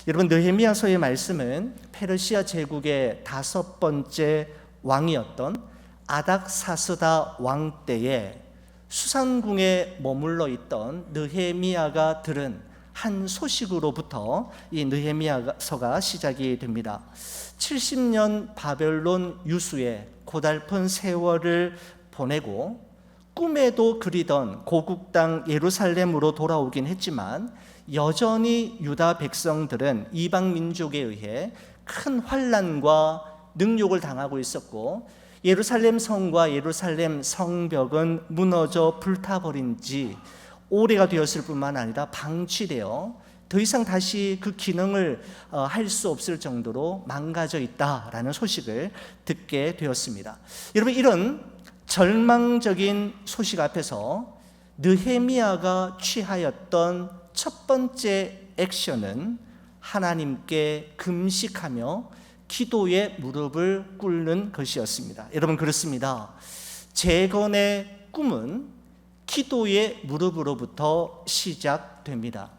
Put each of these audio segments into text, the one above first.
여러분, 느헤미야서의 말씀은 페르시아 제국의 5번째 왕이었던 아닥사스다 왕 때에 수산궁에 머물러 있던 느헤미야가 들은 한 소식으로부터 이 느헤미야서가 시작이 됩니다. 70년 바벨론 유수의 고달픈 세월을 보내고 꿈에도 그리던 고국 땅 예루살렘으로 돌아오긴 했지만 여전히 유다 백성들은 이방 민족에 의해 큰 환난과 능욕을 당하고 있었고, 예루살렘 성과 예루살렘 성벽은 무너져 불타버린 지 오래가 되었을 뿐만 아니라 방치되어 더 이상 다시 그 기능을 할 수 없을 정도로 망가져 있다라는 소식을 듣게 되었습니다. 여러분, 이런 절망적인 소식 앞에서 느헤미야가 취하였던 첫 번째 액션은 하나님께 금식하며 기도의 무릎을 꿇는 것이었습니다. 여러분, 그렇습니다. 재건의 꿈은 기도의 무릎으로부터 시작됩니다.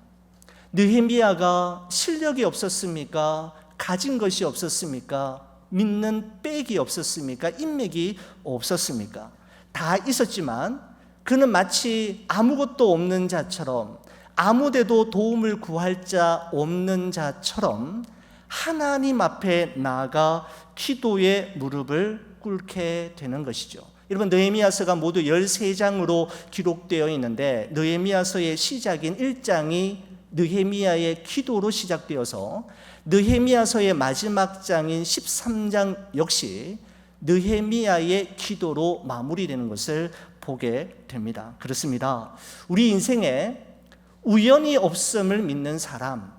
느헤미야가 실력이 없었습니까? 가진 것이 없었습니까? 믿는 백이 없었습니까? 인맥이 없었습니까? 다 있었지만 그는 마치 아무것도 없는 자처럼, 아무데도 도움을 구할 자 없는 자처럼 하나님 앞에 나아가 기도의 무릎을 꿇게 되는 것이죠. 여러분, 느헤미야서가 모두 13장으로 기록되어 있는데 느헤미야서의 시작인 1장이 느헤미야의 기도로 시작되어서 느헤미야서의 마지막 장인 13장 역시 느헤미야의 기도로 마무리되는 것을 보게 됩니다. 그렇습니다. 우리 인생에 우연이 없음을 믿는 사람,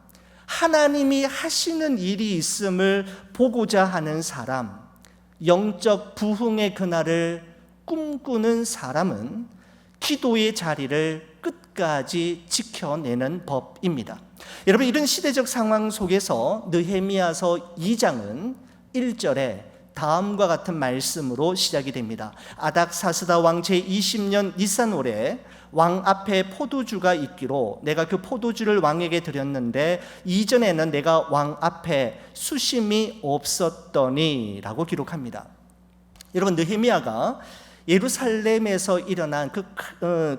하나님이 하시는 일이 있음을 보고자 하는 사람, 영적 부흥의 그날을 꿈꾸는 사람은 기도의 자리를 끝까지 지켜내는 법입니다. 여러분, 이런 시대적 상황 속에서 느헤미야서 2장은 1절에 다음과 같은 말씀으로 시작이 됩니다. 아닥사스다 왕 제20년 니산월에 왕 앞에 포도주가 있기로 내가 그 포도주를 왕에게 드렸는데 이전에는 내가 왕 앞에 수심이 없었더니 라고 기록합니다. 여러분, 느헤미야가 예루살렘에서 일어난 그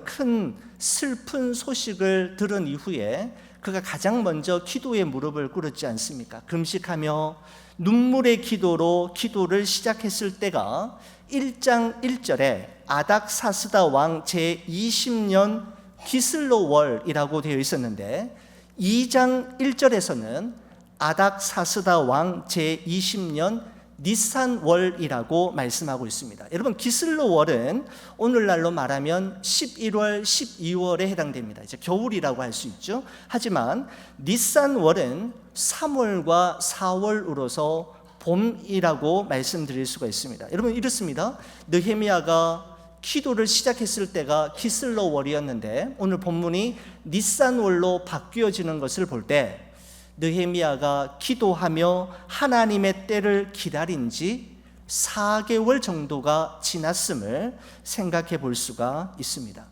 큰 슬픈 소식을 들은 이후에 그가 가장 먼저 기도의 무릎을 꿇었지 않습니까? 금식하며 눈물의 기도로 기도를 시작했을 때가 1장 1절에 아닥사스다 왕 제20년 기슬로월이라고 되어 있었는데 2장 1절에서는 아닥사스다 왕 제20년 니산월이라고 말씀하고 있습니다. 여러분, 기슬로월은 오늘날로 말하면 11월, 12월에 해당됩니다. 이제 겨울이라고 할 수 있죠. 하지만 니산월은 3월과 4월으로서 봄이라고 말씀드릴 수가 있습니다. 여러분, 이렇습니다. 느헤미야가 기도를 시작했을 때가 기슬로월이었는데 오늘 본문이 니산월로 바뀌어지는 것을 볼 때 느헤미야가 기도하며 하나님의 때를 기다린 지 4개월 정도가 지났음을 생각해 볼 수가 있습니다.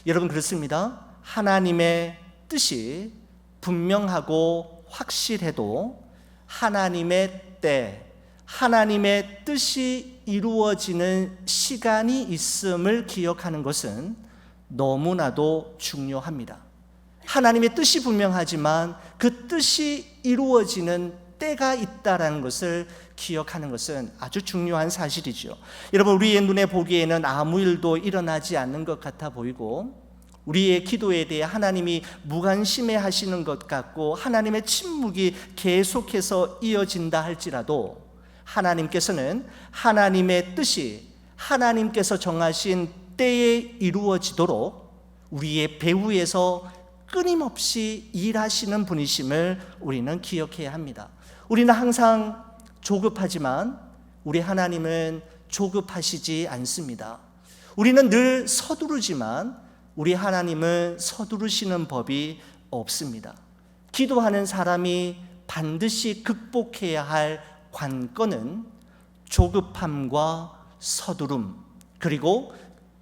여러분, 그렇습니다. 하나님의 뜻이 분명하고 확실해도 하나님의 때, 하나님의 뜻이 이루어지는 시간이 있음을 기억하는 것은 너무나도 중요합니다. 하나님의 뜻이 분명하지만 그 뜻이 이루어지는 때가 있다라는 것을 기억하는 것은 아주 중요한 사실이죠. 여러분, 우리의 눈에 보기에는 아무 일도 일어나지 않는 것 같아 보이고 우리의 기도에 대해 하나님이 무관심해 하시는 것 같고 하나님의 침묵이 계속해서 이어진다 할지라도 하나님께서는 하나님의 뜻이 하나님께서 정하신 때에 이루어지도록 우리의 배후에서 끊임없이 일하시는 분이심을 우리는 기억해야 합니다. 우리는 항상 조급하지만 우리 하나님은 조급하시지 않습니다. 우리는 늘 서두르지만 우리 하나님은 서두르시는 법이 없습니다. 기도하는 사람이 반드시 극복해야 할 관건은 조급함과 서두름, 그리고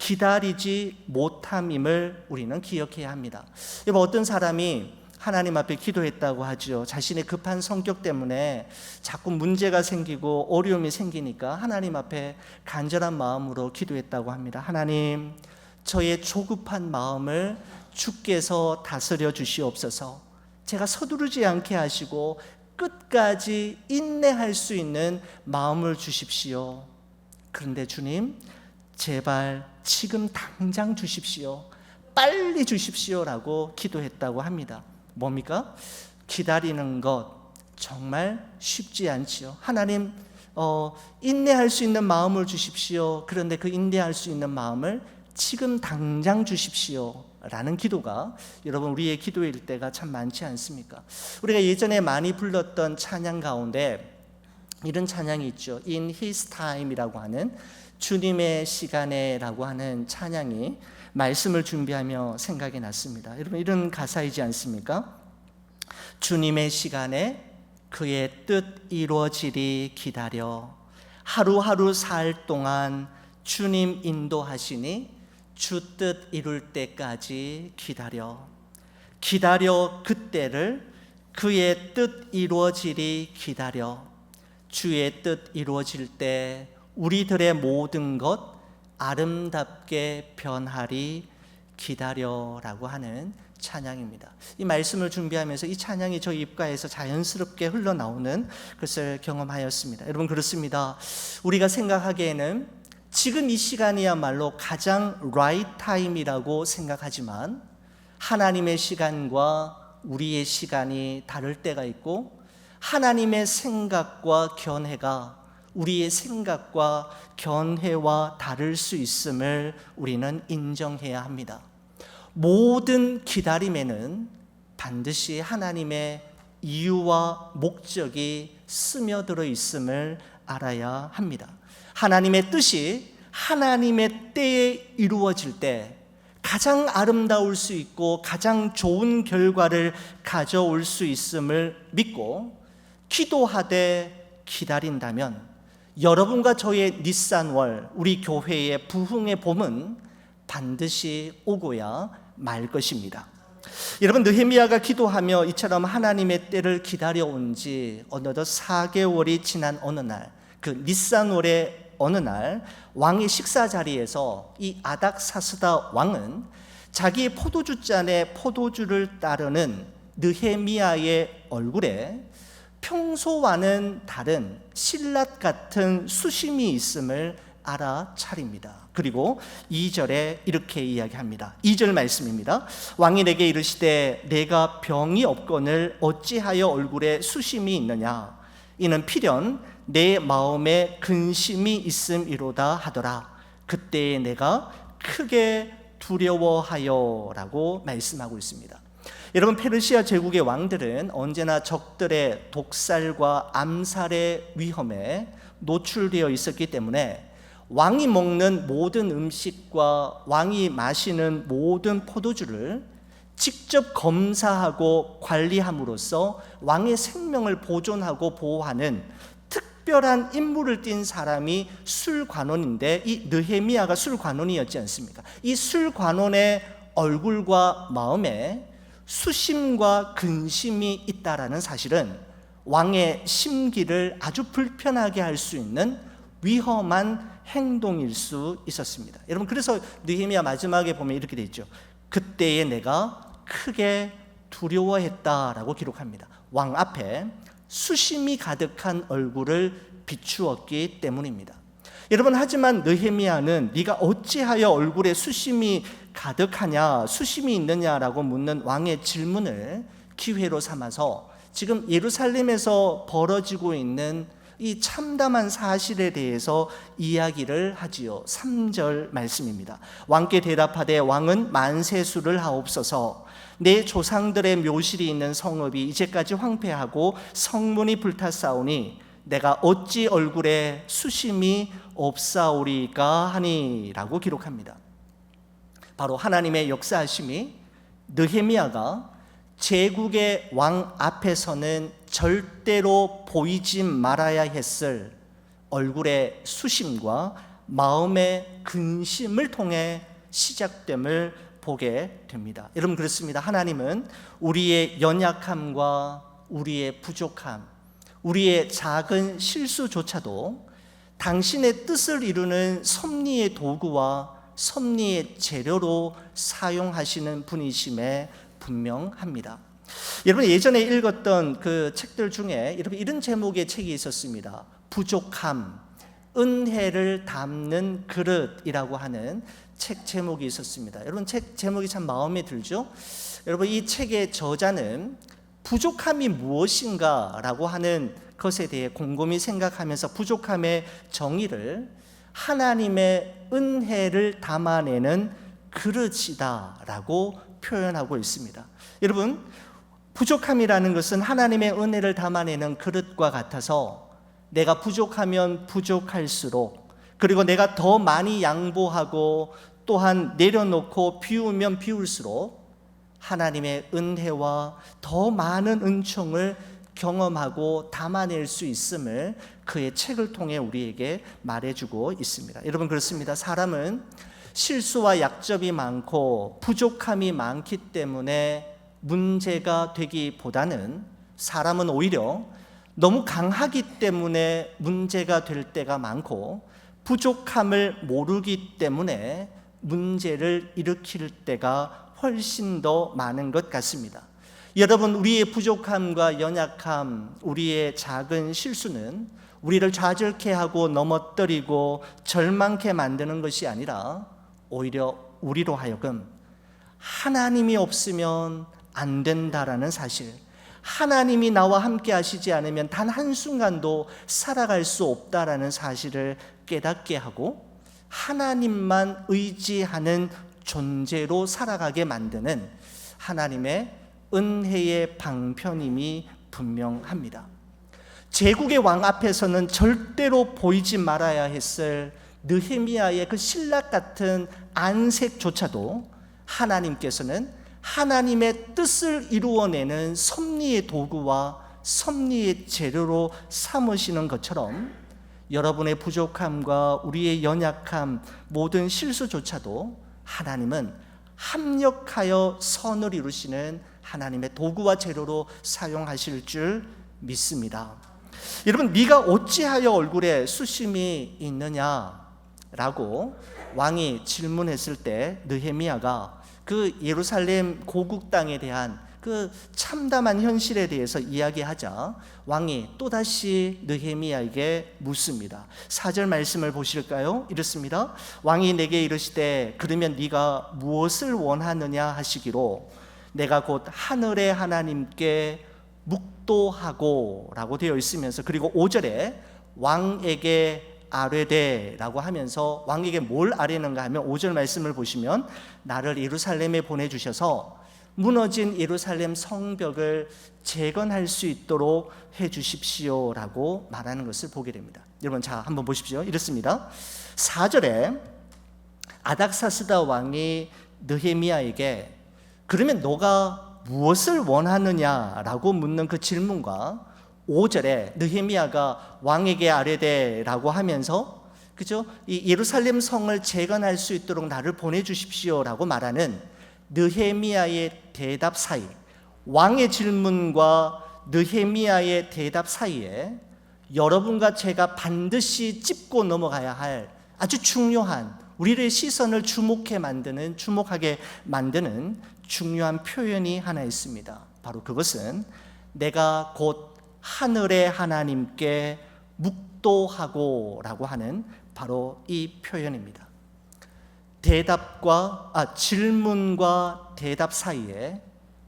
기다리지 못함임을 우리는 기억해야 합니다. 어떤 사람이 하나님 앞에 기도했다고 하죠. 자신의 급한 성격 때문에 자꾸 문제가 생기고 어려움이 생기니까 하나님 앞에 간절한 마음으로 기도했다고 합니다. 하나님, 저의 조급한 마음을 주께서 다스려 주시옵소서. 제가 서두르지 않게 하시고 끝까지 인내할 수 있는 마음을 주십시오. 그런데 주님, 제발 지금 당장 주십시오. 빨리 주십시오라고 기도했다고 합니다. 뭡니까? 기다리는 것 정말 쉽지 않지요. 하나님, 인내할 수 있는 마음을 주십시오. 그런데 그 인내할 수 있는 마음을 지금 당장 주십시오 라는 기도가 여러분 우리의 기도일 때가 참 많지 않습니까? 우리가 예전에 많이 불렀던 찬양 가운데 이런 찬양이 있죠. In His Time이라고 하는, 주님의 시간에 라고 하는 찬양이 말씀을 준비하며 생각이 났습니다. 여러분, 이런 가사이지 않습니까? 주님의 시간에 그의 뜻 이루어지리 기다려, 하루하루 살 동안 주님 인도하시니 주 뜻 이룰 때까지 기다려. 기다려 그때를, 그의 뜻 이루어지리 기다려. 주의 뜻 이루어질 때 우리들의 모든 것 아름답게 변하리 기다려라고 하는 찬양입니다. 이 말씀을 준비하면서 이 찬양이 저희 입가에서 자연스럽게 흘러나오는 것을 경험하였습니다. 여러분, 그렇습니다. 우리가 생각하기에는 지금 이 시간이야말로 가장 right time이라고 생각하지만 하나님의 시간과 우리의 시간이 다를 때가 있고, 하나님의 생각과 견해가 우리의 생각과 견해와 다를 수 있음을 우리는 인정해야 합니다. 모든 기다림에는 반드시 하나님의 이유와 목적이 스며들어 있음을 알아야 합니다. 하나님의 뜻이 하나님의 때에 이루어질 때 가장 아름다울 수 있고 가장 좋은 결과를 가져올 수 있음을 믿고 기도하되 기다린다면 여러분과 저의 닛산월, 우리 교회의 부흥의 봄은 반드시 오고야 말 것입니다. 여러분, 느헤미야가 기도하며 이처럼 하나님의 때를 기다려온 지 어느덧 4개월이 지난 어느 날, 그 닛산월의 어느 날 왕의 식사 자리에서 이 아닥사스다 왕은 자기의 포도주잔에 포도주를 따르는 느헤미야의 얼굴에 평소와는 다른 신라 같은 수심이 있음을 알아차립니다. 그리고 2절에 이렇게 이야기합니다. 2절 말씀입니다. 왕이 내게 이르시되 내가 병이 없거늘 어찌하여 얼굴에 수심이 있느냐, 이는 필연 내 마음에 근심이 있음이로다 하더라. 그때에 내가 크게 두려워하여 라고 말씀하고 있습니다. 여러분, 페르시아 제국의 왕들은 언제나 적들의 독살과 암살의 위험에 노출되어 있었기 때문에 왕이 먹는 모든 음식과 왕이 마시는 모든 포도주를 직접 검사하고 관리함으로써 왕의 생명을 보존하고 보호하는 특별한 임무를 띈 사람이 술관원인데, 이 느헤미야가 술관원이었지 않습니까? 이 술관원의 얼굴과 마음에 수심과 근심이 있다라는 사실은 왕의 심기를 아주 불편하게 할 수 있는 위험한 행동일 수 있었습니다. 여러분, 그래서 느헤미야 마지막에 보면 이렇게 돼 있죠. 그때에 내가 크게 두려워했다라고 기록합니다. 왕 앞에 수심이 가득한 얼굴을 비추었기 때문입니다. 여러분, 하지만 느헤미야는 네가 어찌하여 얼굴에 수심이 가득하냐, 수심이 있느냐라고 묻는 왕의 질문을 기회로 삼아서 지금 예루살렘에서 벌어지고 있는 이 참담한 사실에 대해서 이야기를 하지요. 3절 말씀입니다. 왕께 대답하되 왕은 만세수를 하옵소서. 내 조상들의 묘실이 있는 성읍이 이제까지 황폐하고 성문이 불탔사오니 내가 어찌 얼굴에 수심이 없사오리까 하니 라고 기록합니다. 바로 하나님의 역사하심이 느헤미야가 제국의 왕 앞에서는 절대로 보이지 말아야 했을 얼굴의 수심과 마음의 근심을 통해 시작됨을 보게 됩니다. 여러분 그렇습니다. 하나님은 우리의 연약함과 우리의 부족함, 우리의 작은 실수조차도 당신의 뜻을 이루는 섭리의 도구와 섭리의 재료로 사용하시는 분이심에 분명합니다. 여러분 예전에 읽었던 그 책들 중에 여러분 이런 제목의 책이 있었습니다. 부족함, 은혜를 담는 그릇이라고 하는 책 제목이 있었습니다. 여러분 책 제목이 참 마음에 들죠? 여러분 이 책의 저자는 부족함이 무엇인가 라고 하는 것에 대해 곰곰이 생각하면서 부족함의 정의를 하나님의 은혜를 담아내는 그릇이다 라고 표현하고 있습니다. 여러분 부족함이라는 것은 하나님의 은혜를 담아내는 그릇과 같아서 내가 부족하면 부족할수록, 그리고 내가 더 많이 양보하고 또한 내려놓고 비우면 비울수록 하나님의 은혜와 더 많은 은총을 경험하고 담아낼 수 있음을 그의 책을 통해 우리에게 말해주고 있습니다. 여러분 그렇습니다. 사람은 실수와 약점이 많고 부족함이 많기 때문에 문제가 되기보다는 사람은 오히려 너무 강하기 때문에 문제가 될 때가 많고 부족함을 모르기 때문에 문제를 일으킬 때가 훨씬 더 많은 것 같습니다. 여러분 우리의 부족함과 연약함, 우리의 작은 실수는 우리를 좌절케 하고 넘어뜨리고 절망케 만드는 것이 아니라 오히려 우리로 하여금 하나님이 없으면 안 된다라는 사실, 하나님이 나와 함께 하시지 않으면 단 한순간도 살아갈 수 없다라는 사실을 깨닫게 하고 하나님만 의지하는 존재로 살아가게 만드는 하나님의 은혜의 방편임이 분명합니다. 제국의 왕 앞에서는 절대로 보이지 말아야 했을 느헤미야의 그 신락 같은 안색조차도 하나님께서는 하나님의 뜻을 이루어내는 섭리의 도구와 섭리의 재료로 삼으시는 것처럼 여러분의 부족함과 우리의 연약함, 모든 실수조차도 하나님은 합력하여 선을 이루시는 하나님의 도구와 재료로 사용하실 줄 믿습니다. 여러분 네가 어찌하여 얼굴에 수심이 있느냐라고 왕이 질문했을 때 느헤미야가 그 예루살렘 고국 땅에 대한 그 참담한 현실에 대해서 이야기하자 왕이 또다시 느헤미야에게 묻습니다. 4절 말씀을 보실까요? 이렇습니다. 왕이 내게 이르시되 그러면 네가 무엇을 원하느냐 하시기로 내가 곧 하늘의 하나님께 묵도하고 라고 되어 있으면서, 그리고 5절에 왕에게 아뢰되 라고 하면서 왕에게 뭘 아뢰는가 하면 5절 말씀을 보시면 나를 예루살렘에 보내주셔서 무너진 예루살렘 성벽을 재건할 수 있도록 해주십시오 라고 말하는 것을 보게 됩니다. 여러분 자 한번 보십시오. 이렇습니다. 4절에 아닥사스다 왕이 느헤미야에게 그러면 너가 무엇을 원하느냐라고 묻는 그 질문과 5절에 느헤미야가 왕에게 아뢰되라고 하면서 그죠? 이 예루살렘 성을 재건할 수 있도록 나를 보내주십시오라고 말하는 느헤미야의 대답 사이, 왕의 질문과 느헤미야의 대답 사이에 여러분과 제가 반드시 짚고 넘어가야 할 아주 중요한, 우리의 시선을 주목하게 만드는 중요한 표현이 하나 있습니다. 바로 그것은 내가 곧 하늘의 하나님께 묵도하고 라고 하는 바로 이 표현입니다. 질문과 대답 사이에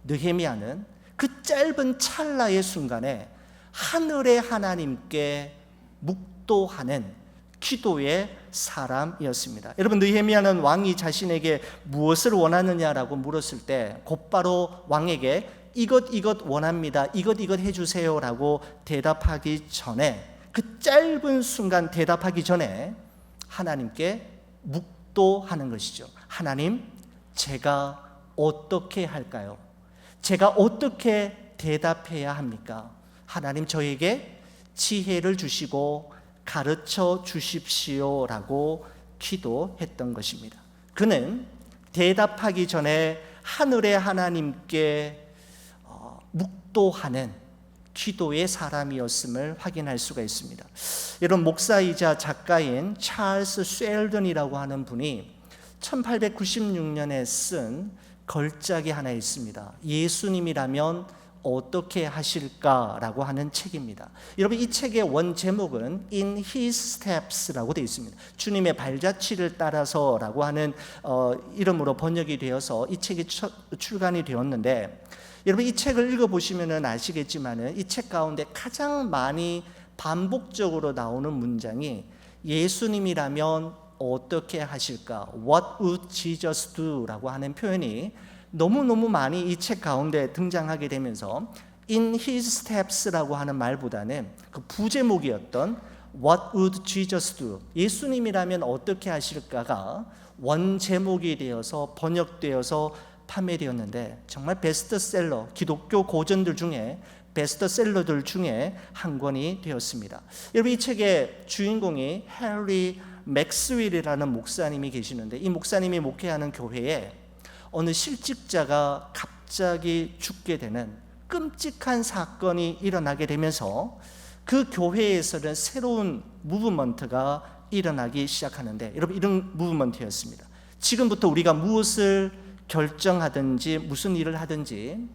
느헤미야는 그 짧은 찰나의 순간에 하늘의 하나님께 묵도하는 기도의 사람이었습니다. 여러분 느헤미야는 왕이 자신에게 무엇을 원하느냐라고 물었을 때 곧바로 왕에게 이것 원합니다, 이것 해주세요라고 대답하기 전에, 그 짧은 순간 대답하기 전에 하나님께 묵도하는 것이죠. 하나님, 제가 어떻게 할까요? 제가 어떻게 대답해야 합니까? 하나님 저에게 지혜를 주시고 가르쳐 주십시오라고 기도했던 것입니다. 그는 대답하기 전에 하늘의 하나님께 묵도하는 기도의 사람이었음을 확인할 수가 있습니다. 여러분, 목사이자 작가인 찰스 쉘던이라고 하는 분이 1896년에 쓴 걸작이 하나 있습니다. 예수님이라면 어떻게 하실까라고 하는 책입니다. 여러분, 이 책의 원 제목은 In His Steps라고 되어 있습니다. 주님의 발자취를 따라서라고 하는 이름으로 번역이 되어서 이 책이 출간이 되었는데, 여러분, 이 책을 읽어보시면 아시겠지만 이 책 가운데 가장 많이 반복적으로 나오는 문장이 예수님이라면 어떻게 하실까? What would Jesus do? 라고 하는 표현이 너무너무 많이 이 책 가운데 등장하게 되면서 In His Steps라고 하는 말보다는 그 부제목이었던 What would Jesus do? 예수님이라면 어떻게 하실까가 원제목이 되어서 번역되어서 판매되었는데, 정말 베스트셀러, 기독교 고전들 중에 베스트셀러들 중에 한 권이 되었습니다. 여러분, 이 책의 주인공이 해리 맥스웰이라는 목사님이 계시는데, 이 목사님이 목회하는 교회에 어느 실직자가 갑자기 죽게 되는 끔찍한 사건이 일어나게 되면서 그 교회에서는 새로운 무브먼트가 일어나기 시작하는데, 여러분, 이런 무브먼트였습니다. 지금부터 우리가 무엇을 결정하든지 무슨 일을 하든지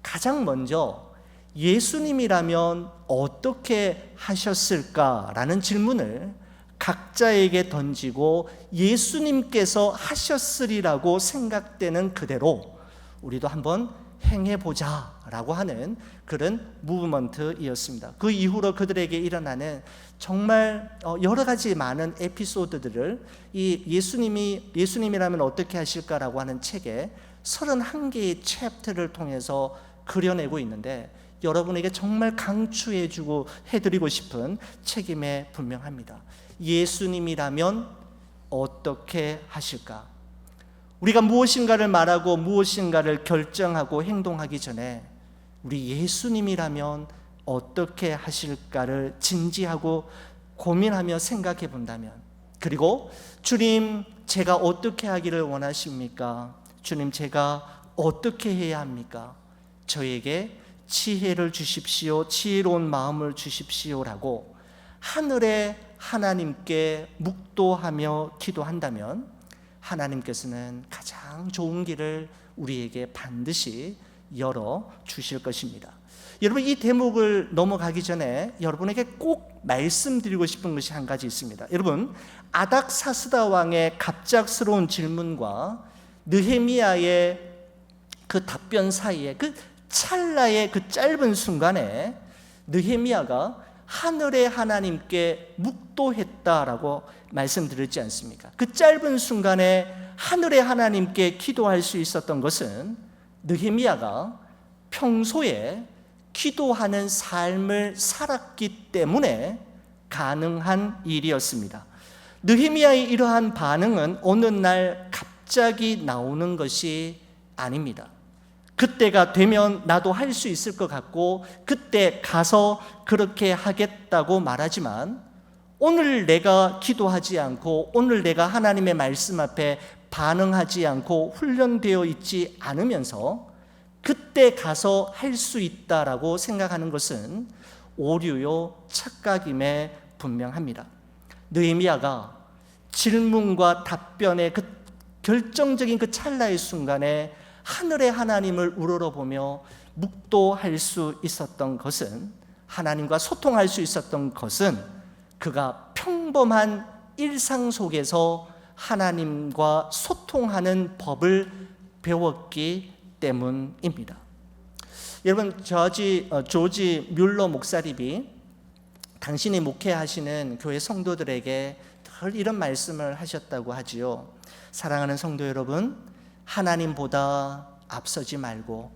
가장 먼저 예수님이라면 어떻게 하셨을까라는 질문을 각자에게 던지고 예수님께서 하셨으리라고 생각되는 그대로 우리도 한번 행해보자 라고 하는 그런 무브먼트이었습니다. 그 이후로 그들에게 일어나는 정말 여러 가지 많은 에피소드들을 이 예수님이라면 어떻게 하실까라고 하는 책에 31개의 챕터를 통해서 그려내고 있는데, 여러분에게 정말 강추해주고 해드리고 싶은 책임에 분명합니다. 예수님이라면 어떻게 하실까? 우리가 무엇인가를 말하고 무엇인가를 결정하고 행동하기 전에 우리 예수님이라면 어떻게 하실까를 진지하고 고민하며 생각해 본다면, 그리고 주님, 제가 어떻게 하기를 원하십니까? 주님, 제가 어떻게 해야 합니까? 저에게 지혜를 주십시오, 지혜로운 마음을 주십시오라고 하늘의 하나님께 묵도하며 기도한다면 하나님께서는 가장 좋은 길을 우리에게 반드시 열어 주실 것입니다. 여러분, 이 대목을 넘어가기 전에 여러분에게 꼭 말씀드리고 싶은 것이 한 가지 있습니다. 여러분, 아닥사스다 왕의 갑작스러운 질문과 느헤미야의 그 답변 사이에 그 찰나의 그 짧은 순간에 느헤미야가 하늘의 하나님께 묵도했다라고 말씀드렸지 않습니까? 그 짧은 순간에 하늘의 하나님께 기도할 수 있었던 것은 느헤미야가 평소에 기도하는 삶을 살았기 때문에 가능한 일이었습니다. 느헤미야의 이러한 반응은 어느 날 갑자기 나오는 것이 아닙니다. 그때가 되면 나도 할 수 있을 것 같고 그때 가서 그렇게 하겠다고 말하지만, 오늘 내가 기도하지 않고 오늘 내가 하나님의 말씀 앞에 반응하지 않고 훈련되어 있지 않으면서 그때 가서 할 수 있다라고 생각하는 것은 오류요 착각임에 분명합니다. 느헤미야가 질문과 답변의 그 결정적인 그 찰나의 순간에 하늘의 하나님을 우러러보며 묵도할 수 있었던 것은, 하나님과 소통할 수 있었던 것은 그가 평범한 일상 속에서 하나님과 소통하는 법을 배웠기 때문입니다. 여러분, 조지 뮬러 목사님이 당신이 목회하시는 교회 성도들에게 늘 이런 말씀을 하셨다고 하지요. 사랑하는 성도 여러분, 하나님보다 앞서지 말고,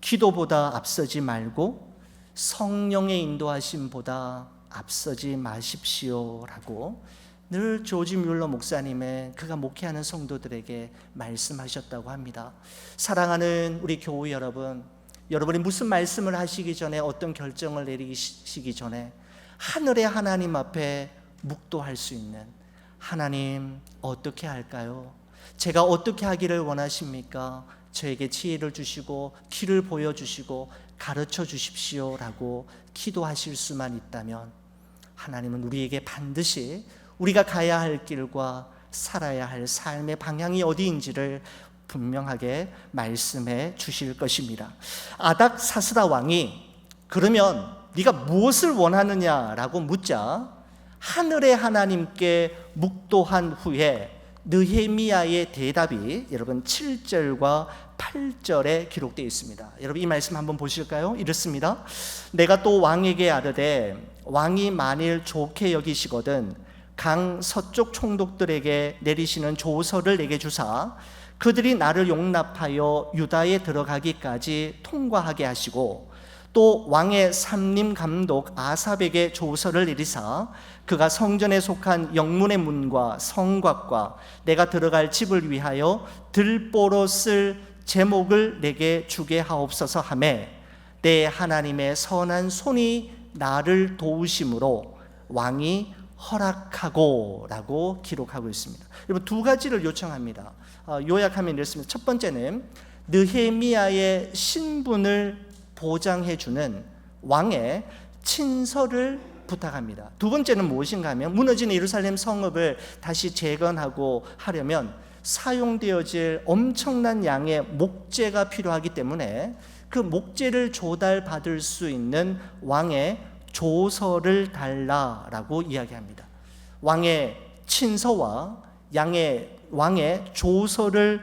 기도보다 앞서지 말고, 성령의 인도하심보다 앞서지 마십시오라고 늘 조지 뮬러 목사님의 그가 목회하는 성도들에게 말씀하셨다고 합니다. 사랑하는 우리 교우 여러분, 여러분이 무슨 말씀을 하시기 전에, 어떤 결정을 내리시기 전에 하늘의 하나님 앞에 묵도할 수 있는, 하나님 어떻게 할까요? 제가 어떻게 하기를 원하십니까? 저에게 지혜를 주시고 길을 보여주시고 가르쳐 주십시오라고 기도하실 수만 있다면 하나님은 우리에게 반드시 우리가 가야 할 길과 살아야 할 삶의 방향이 어디인지를 분명하게 말씀해 주실 것입니다. 아닥사스다 왕이 그러면 네가 무엇을 원하느냐라고 묻자 하늘의 하나님께 묵도한 후에 느헤미야의 대답이 여러분 7절과 8절에 기록되어 있습니다. 여러분 이 말씀 한번 보실까요? 이렇습니다. 내가 또 왕에게 아뢰되 왕이 만일 좋게 여기시거든 강 서쪽 총독들에게 내리시는 조서를 내게 주사 그들이 나를 용납하여 유다에 들어가기까지 통과하게 하시고 또 왕의 삼림 감독 아삽에게 조서를 내리사 그가 성전에 속한 영문의 문과 성곽과 내가 들어갈 집을 위하여 들보로 쓸 제목을 내게 주게 하옵소서 하매 내 하나님의 선한 손이 나를 도우심으로 왕이 허락하고 라고 기록하고 있습니다. 여러분 두 가지를 요청합니다. 요약하면 이렇습니다. 첫 번째는 느헤미야의 신분을 보장해주는 왕의 친서를 부탁합니다. 두 번째는 무엇인가 하면 무너진 예루살렘 성읍을 다시 재건하고 하려면 사용되어질 엄청난 양의 목재가 필요하기 때문에 그 목재를 조달받을 수 있는 왕의 조서를 달라라고 이야기합니다. 왕의 친서와 왕의 조서를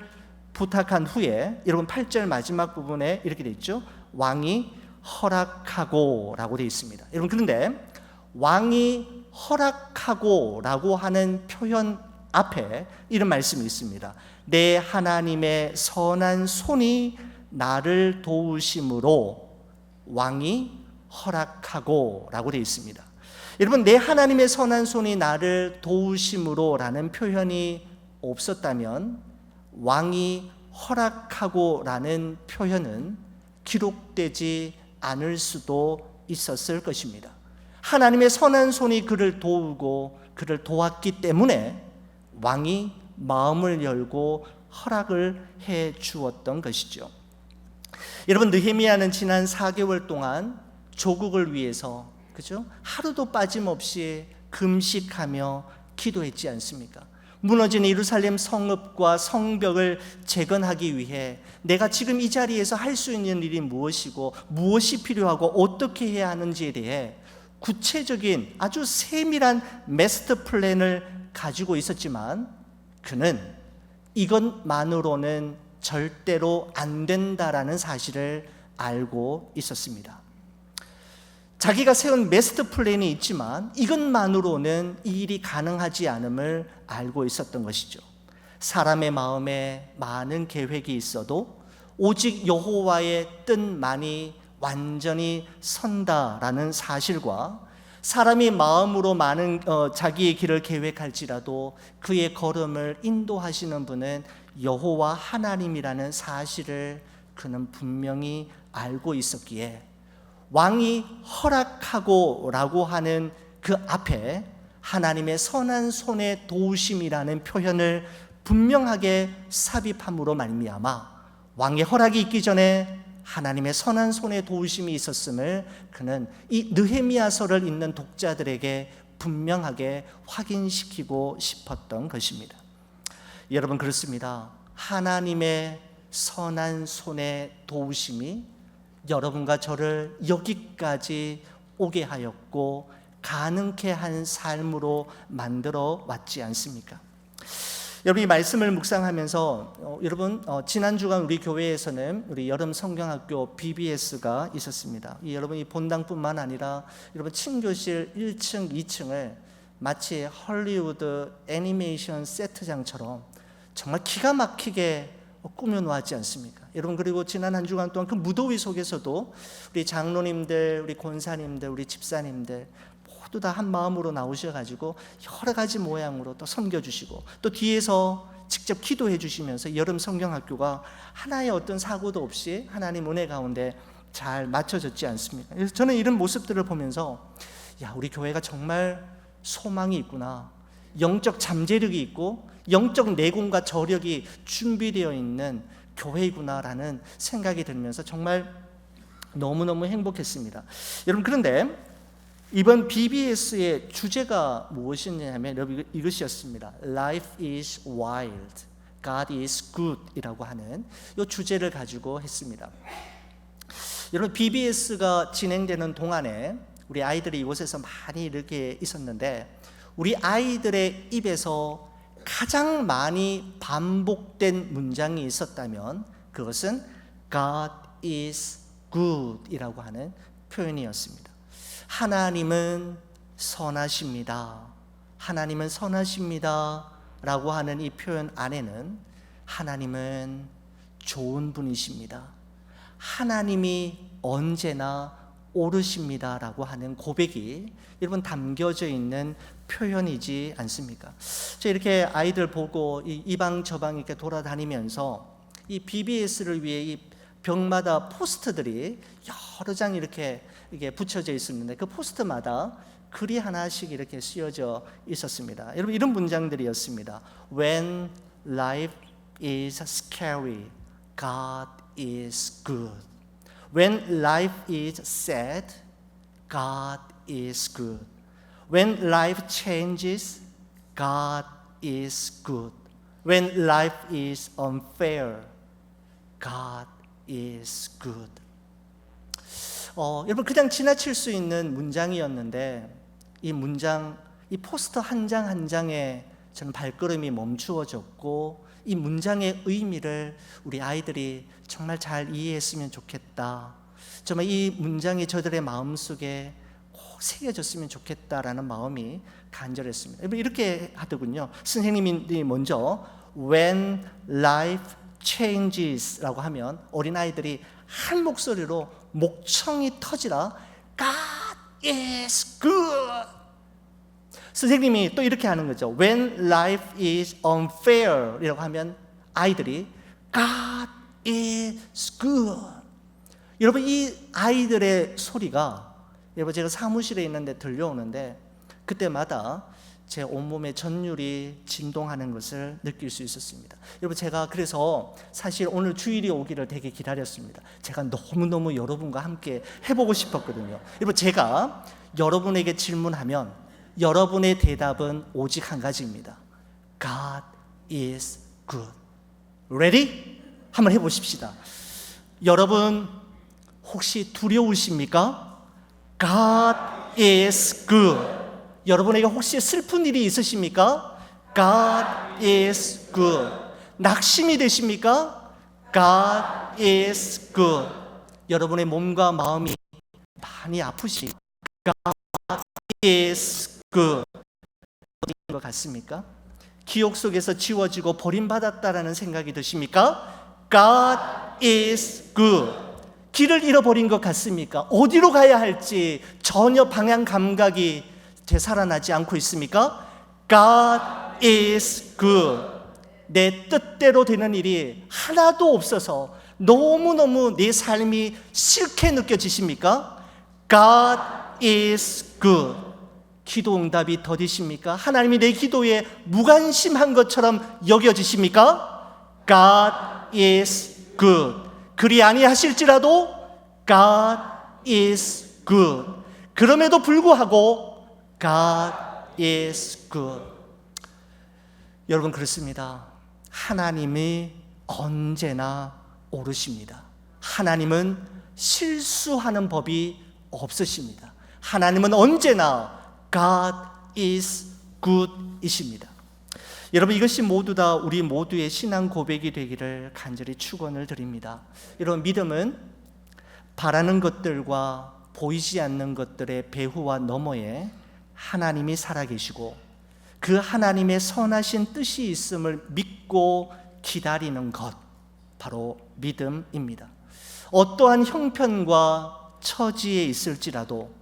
부탁한 후에 여러분 8절 마지막 부분에 이렇게 되어 있죠. 왕이 허락하고 라고 되어 있습니다. 여러분 그런데 왕이 허락하고 라고 하는 표현 앞에 이런 말씀이 있습니다. 내 하나님의 선한 손이 나를 도우심으로 왕이 허락하고 라고 되어 있습니다. 여러분 내 하나님의 선한 손이 나를 도우심으로 라는 표현이 없었다면 왕이 허락하고 라는 표현은 기록되지 않을 수도 있었을 것입니다. 하나님의 선한 손이 그를 도우고 그를 도왔기 때문에 왕이 마음을 열고 허락을 해 주었던 것이죠. 여러분 느헤미야는 지난 4개월 동안 조국을 위해서 그죠? 하루도 빠짐없이 금식하며 기도했지 않습니까? 무너진 예루살렘 성읍과 성벽을 재건하기 위해 내가 지금 이 자리에서 할 수 있는 일이 무엇이고 무엇이 필요하고 어떻게 해야 하는지에 대해 구체적인 아주 세밀한 마스터 플랜을 가지고 있었지만 그는 이것만으로는 절대로 안 된다라는 사실을 알고 있었습니다. 자기가 세운 마스터 플랜이 있지만 이것만으로는 이 일이 가능하지 않음을 알고 있었던 것이죠. 사람의 마음에 많은 계획이 있어도 오직 여호와의 뜻만이 완전히 선다라는 사실과 사람이 마음으로 많은 자기의 길을 계획할지라도 그의 걸음을 인도하시는 분은 여호와 하나님이라는 사실을 그는 분명히 알고 있었기에 왕이 허락하고 라고 하는 그 앞에 하나님의 선한 손의 도우심이라는 표현을 분명하게 삽입함으로 말미암아 왕의 허락이 있기 전에 하나님의 선한 손의 도우심이 있었음을 그는 이 느헤미야서를 읽는 독자들에게 분명하게 확인시키고 싶었던 것입니다. 여러분 그렇습니다. 하나님의 선한 손의 도우심이 여러분과 저를 여기까지 오게 하였고 가능케 한 삶으로 만들어 왔지 않습니까? 여러분 이 말씀을 묵상하면서 여러분 지난 주간 우리 교회에서는 우리 여름 성경학교 BBS가 있었습니다. 여러분 이 본당뿐만 아니라 여러분 친교실 1층, 2층을 마치 헐리우드 애니메이션 세트장처럼 정말 기가 막히게 꾸며놓았지 않습니까? 여러분 그리고 지난 한 주간 동안 그 무더위 속에서도 우리 장로님들, 우리 권사님들, 우리 집사님들 모두 다 한 마음으로 나오셔가지고 여러 가지 모양으로 또 섬겨주시고 또 뒤에서 직접 기도해 주시면서 여름 성경학교가 하나의 어떤 사고도 없이 하나님 은혜 가운데 잘 맞춰졌지 않습니까? 그래서 저는 이런 모습들을 보면서 야 우리 교회가 정말 소망이 있구나. 영적 잠재력이 있고 영적 내공과 저력이 준비되어 있는 교회이구나라는 생각이 들면서 정말 너무너무 행복했습니다. 여러분, 그런데 이번 BBS의 주제가 무엇이냐면 여러분 이것이었습니다. Life is wild, God is good 이라고 하는 이 주제를 가지고 했습니다. 여러분, BBS가 진행되는 동안에 우리 아이들이 이곳에서 많이 이렇게 있었는데 우리 아이들의 입에서 가장 많이 반복된 문장이 있었다면 그것은 God is good 이라고 하는 표현이었습니다. 하나님은 선하십니다. 하나님은 선하십니다 라고 하는 이 표현 안에는 하나님은 좋은 분이십니다. 하나님이 언제나 옳으십니다 라고 하는 고백이 여러분 담겨져 있는 표현이지 않습니까? 저 이렇게 아이들 보고 이 방 저 방 이렇게 돌아다니면서 이 BBS를 위해 이 벽마다 포스트들이 여러 장 이렇게 붙여져 있었는데 그 포스트마다 글이 하나씩 이렇게 쓰여져 있었습니다. 여러분, 이런 문장들이었습니다. When life is scary, God is good. When life is sad, God is good. When life changes, God is good. When life is unfair, God is good. 여러분, 그냥 지나칠 수 있는 문장이었는데 이 문장, 이 포스터 한 장 한 장에 저는 발걸음이 멈추어졌고 이 문장의 의미를 우리 아이들이 정말 잘 이해했으면 좋겠다. 정말 이 문장이 저들의 마음속에 꼭 새겨졌으면 좋겠다라는 마음이 간절했습니다. 이렇게 하더군요. 선생님이 먼저 When life changes 라고 하면 어린아이들이 한 목소리로 목청이 터지라 God is good. 선생님이 또 이렇게 하는 거죠. When life is unfair 이라고 하면 아이들이 God is good. 여러분, 이 아이들의 소리가 여러분 제가 사무실에 있는데 들려오는데 그때마다 제 온몸의 전율이 진동하는 것을 느낄 수 있었습니다. 여러분, 제가 그래서 사실 오늘 주일이 오기를 되게 기다렸습니다. 제가 너무너무 여러분과 함께 해보고 싶었거든요. 여러분, 제가 여러분에게 질문하면 여러분의 대답은 오직 한 가지입니다. God is good. Ready? 한번 해보십시다. 여러분 혹시 두려우십니까? God is good. 여러분에게 혹시 슬픈 일이 있으십니까? God is good. 낙심이 되십니까? God is good. 여러분의 몸과 마음이 많이 아프십니까? God is good. 어디인 것 같습니까? 기억 속에서 지워지고 버림받았다라는 생각이 드십니까? God is good. 길을 잃어버린 것 같습니까? 어디로 가야 할지 전혀 방향 감각이 되살아나지 않고 있습니까? God is good. 내 뜻대로 되는 일이 하나도 없어서 너무너무 내 삶이 싫게 느껴지십니까? God is good. 기도 응답이 더디십니까? 하나님이 내 기도에 무관심한 것처럼 여겨지십니까? God is good. 그리 아니하실지라도 God is good. 그럼에도 불구하고 God is good. 여러분, 그렇습니다. 하나님이 언제나 옳으십니다. 하나님은 실수하는 법이 없으십니다. 하나님은 언제나 God is good 이십니다. 여러분, 이것이 모두 다 우리 모두의 신앙 고백이 되기를 간절히 축원을 드립니다. 여러분, 믿음은 바라는 것들과 보이지 않는 것들의 배후와 너머에 하나님이 살아계시고 그 하나님의 선하신 뜻이 있음을 믿고 기다리는 것, 바로 믿음입니다. 어떠한 형편과 처지에 있을지라도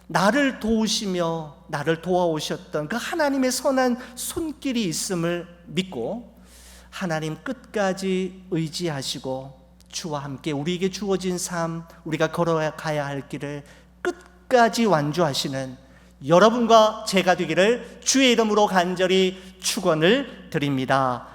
나를 도우시며 나를 도와오셨던 그 하나님의 선한 손길이 있음을 믿고 하나님 끝까지 의지하시고 주와 함께 우리에게 주어진 삶, 우리가 걸어가야 할 길을 끝까지 완주하시는 여러분과 제가 되기를 주의 이름으로 간절히 축원을 드립니다.